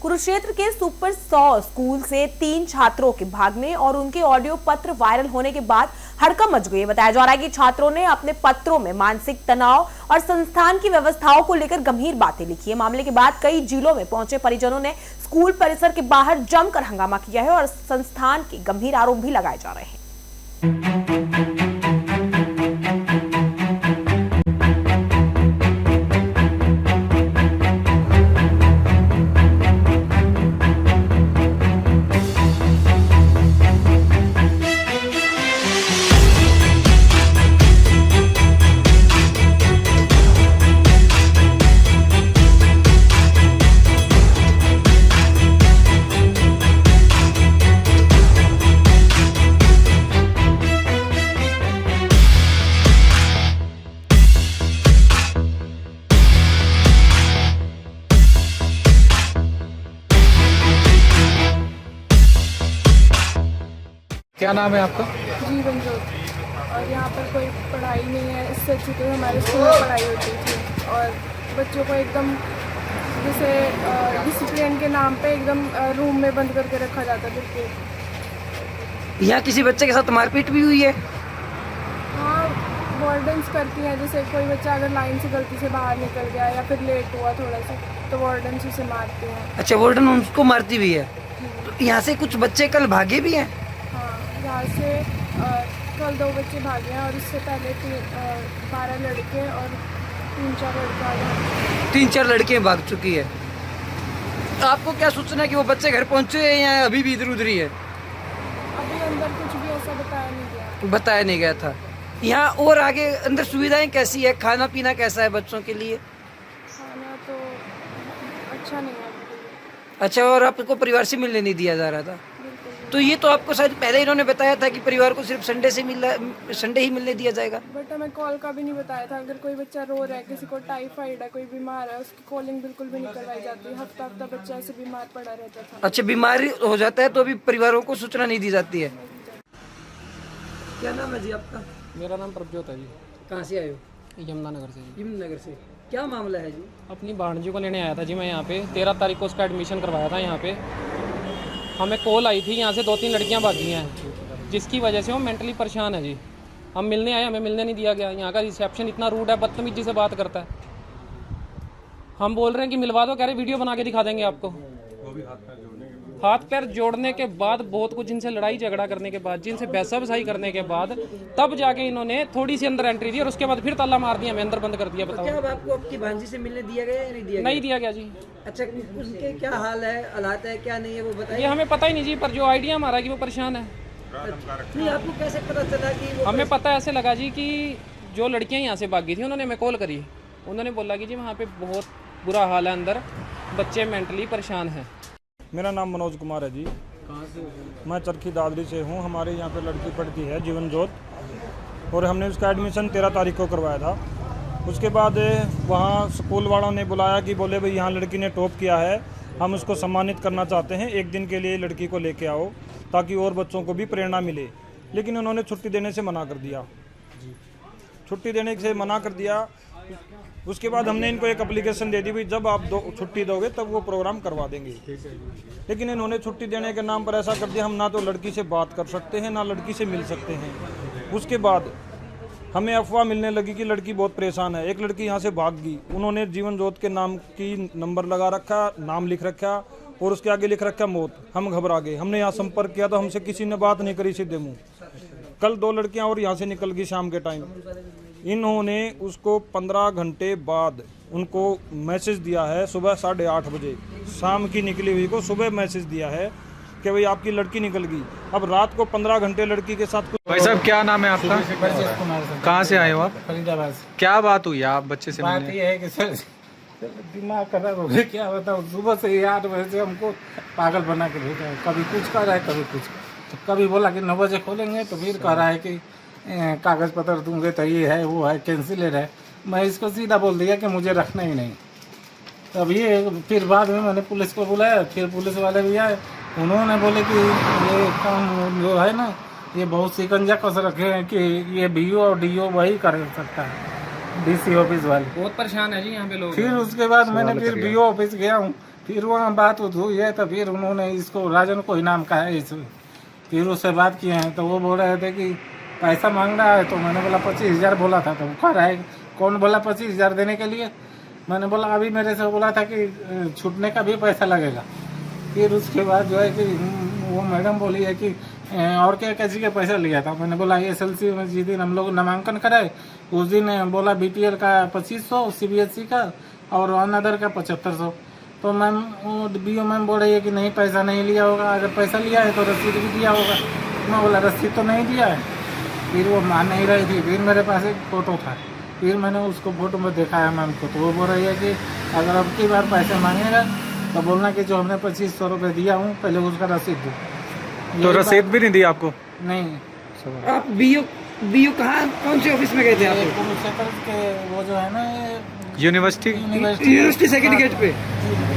कुरुक्षेत्र के super 100 school से 3 छात्रों के भागने और उनके ऑडियो पत्र वायरल होने के बाद हड़कंप मच गई। बताया जा रहा है कि छात्रों ने अपने पत्रों में मानसिक तनाव और संस्थान की व्यवस्थाओं को लेकर गंभीर बातें लिखी है। मामले के बाद कई जिलों में पहुंचे परिजनों ने स्कूल परिसर के बाहर जमकर हंगामा किया है और संस्थान के गंभीर आरोप भी लगाए जा रहे हैं। क्या नाम है आपका? जीवन ज्योति। और यहाँ पर कोई पढ़ाई नहीं है। इससे अच्छी तो हमारे स्कूल में पढ़ाई होती थी और बच्चों को एकदम जैसे डिसिप्लिन के नाम पे एकदम रूम में बंद करके रखा जाता था। फिर यहाँ किसी बच्चे के साथ मारपीट भी हुई है? हाँ, वार्डन्स करती हैं। जैसे कोई बच्चा अगर लाइन से गलती से बाहर निकल गया या फिर लेट हुआ थोड़ा सा तो वार्डन्स उसे मारते हैं। अच्छा, वार्डन उनको मारती भी है। तो यहाँ से कुछ बच्चे कल भागे भी हैं? यहाँ से कल 2 बच्चे भागे हैं और इससे पहले 12 लड़के और 3-4 लड़के आए हैं। 3-4 लड़कियाँ भाग चुकी है। आपको क्या सूचना है कि वो बच्चे घर पहुँचे हैं या अभी भी इधर उधर ही है? अभी अंदर कुछ भी ऐसा बताया नहीं गया था। यहाँ और आगे अंदर सुविधाएं कैसी है? खाना पीना कैसा है बच्चों के लिए? खाना तो अच्छा नहीं है। अच्छा, और आपको परिवार से मिलने नहीं दिया जा रहा था? तो ये तो आपको शायद पहले इन्होंने बताया था कि परिवार को सिर्फ संडे ही मिलने दिया जाएगा। बट हमें कॉल का भी नहीं बताया था। अगर कोई बच्चा रो रहा है, किसी को टाइफाइड है, कोई बीमार है, उसकी कॉलिंग बिल्कुल भी नहीं करवाई जाती। हफ्ता बच्चा ऐसे बीमार पड़ा रहता था। अच्छा, बीमारी हो जाता है तो अभी परिवारों को सूचना नहीं दी जाती है। क्या नाम है जी आपका? मेरा नाम प्रभजोत है जी। कहाँ से आए हो? यमुनानगर से जी। यमुनानगर से। क्या मामला है जी? अपनी भांजी को लेने आया था जी मैं यहाँ पे। 13 तारीख को उसका एडमिशन करवाया था यहाँ पे। हमें कॉल आई थी यहाँ से 2-3 लड़कियाँ भागी हैं जिसकी वजह से वो मेंटली परेशान है जी। हम मिलने आए, हमें मिलने नहीं दिया गया। यहाँ का रिसेप्शन इतना रूड है, बदतमीजी से बात करता है। हम बोल रहे हैं कि मिलवा दो, कह रहे वीडियो बना के दिखा देंगे आपको। हाथ पैर जोड़ने के बाद, बहुत कुछ इनसे लड़ाई झगड़ा करने के बाद, जिनसे बहसा बसाई करने के बाद तब जाके इन्होंने थोड़ी सी अंदर एंट्री दी और उसके बाद फिर ताला मार दिया, हमें अंदर बंद कर दिया। बताओ, क्या अब आपको आपकी भांजी से मिलने दिया गया या नहीं दिया गया? नहीं दिया गया जी। अच्छा, उनके क्या हाल है, हालात है, क्या नहीं है वो बताइए। ये हमें पता ही नहीं जी, पर जो आइडिया हमारा कि वो परेशान है। नहीं, आपको कैसे पता चला कि वो? हमें पता ऐसे लगा जी कि जो लड़कियां यहाँ से भागी थी उन्होंने हमें कॉल करी। उन्होंने बोला कि जी वहाँ पे बहुत बुरा हाल है, अंदर बच्चे मेंटली परेशान हैं। मेरा नाम मनोज कुमार है जी। कहाँ से? मैं चरखी दादरी से हूँ। हमारे यहाँ पे लड़की पढ़ती है जीवन ज्योत और हमने उसका एडमिशन 13 तारीख को करवाया था। उसके बाद वहाँ स्कूल वालों ने बुलाया कि बोले भाई यहाँ लड़की ने टॉप किया है, हम उसको सम्मानित करना चाहते हैं, 1 दिन के लिए लड़की को लेके आओ ताकि और बच्चों को भी प्रेरणा मिले। लेकिन उन्होंने छुट्टी देने से मना कर दिया। छुट्टी देने से मना कर दिया। उसके बाद हमने इनको एक एप्लीकेशन दे दी, भाई जब आप छुट्टी दोगे तब वो प्रोग्राम करवा देंगे। लेकिन इन्होंने छुट्टी देने के नाम पर ऐसा कर दिया, हम ना तो लड़की से बात कर सकते हैं ना लड़की से मिल सकते हैं। उसके बाद हमें अफवाह मिलने लगी कि लड़की बहुत परेशान है। एक लड़की यहाँ से भाग गई। उन्होंने जीवन ज्योत के नाम की नंबर लगा रखा, नाम लिख रखा और उसके आगे लिख रखा मौत। हम घबरा गए। हमने यहाँ संपर्क किया तो हमसे किसी ने बात नहीं करी सीधे मुँह। कल 2 लड़कियाँ और यहाँ से निकल गई शाम के टाइम। इन्होंने उसको 15 घंटे बाद उनको मैसेज दिया है, सुबह 8:30 बजे शाम की निकली हुई को सुबह मैसेज दिया है कि भाई आपकी लड़की निकल गई। अब रात को 15 घंटे लड़की के साथ। भाई साहब, क्या नाम है आपका? कहाँ से आए हो आप? फरीदाबाद से। क्या बात हुई आप बच्चे से बात मिलने? ये है कि सर दिमाग खराब हो गया। क्या बताऊँ, सुबह से 8 बजे से हमको पागल बना के भेजा है। कभी कुछ कर रहा है, कभी कुछ। तो कभी बोला कि 9 बजे खोलेंगे, तो फिर कह रहा है कि कागज़ पत्र दूंगे तो ये है वो है, कैंसिलर है। मैं इसको सीधा बोल दिया कि मुझे रखना ही नहीं। तब ये फिर बाद में मैंने पुलिस को बुलाया। फिर पुलिस वाले भी आए। उन्होंने बोले कि ये काम जो है ना, ये बहुत शिकंजा कस रखे हैं कि ये BO और DO वही कर सकता है, DC ऑफिस वाले। बहुत परेशान है जी यहाँ पे लोग। फिर उसके बाद मैंने फिर BO ऑफिस गया हूँ। फिर वहाँ बात हुई है तो फिर उन्होंने इसको राजन को इनाम कहा है इसमें। फिर उससे बात किए हैं तो वो बोल रहे थे कि पैसा मांग रहा है, तो मैंने बोला 25,000 बोला था। तो वो कह रहा है कौन बोला 25,000 देने के लिए। मैंने बोला अभी मेरे से बोला था कि छूटने का भी पैसा लगेगा। फिर उसके बाद जो है कि वो मैडम बोली है कि और क्या कैसी का पैसा लिया था। मैंने बोला SLC में जिस दिन हम लोग नामांकन कराए उस दिन बोला BTL का 2500, CBSE का और अनदर का 7500। तो मैम BO मैम बोल रही है कि नहीं पैसा नहीं लिया होगा, अगर पैसा लिया है तो रसीद भी दिया होगा। मैं बोला रसीद तो नहीं दिया है। फिर वो मान नहीं रही थी। फिर मेरे पास एक फ़ोटो था, फिर मैंने उसको फ़ोटो में दिखाया मैम को। तो वो बोल रही है कि अगर अब की बार पैसे मांगेगा तो बोलना कि जो हमने 2500 रुपये दिया हूँ पहले उसका रसीद दो। तो रसीद भी नहीं दी आपको? नहीं। आप BO कहाँ कौन से ऑफिस में गए थे आप? कुरुक्षेत्र के वो जो है ना यूनिवर्सिटी यूनिवर्सिटी सेक्रेटरीगेट पे।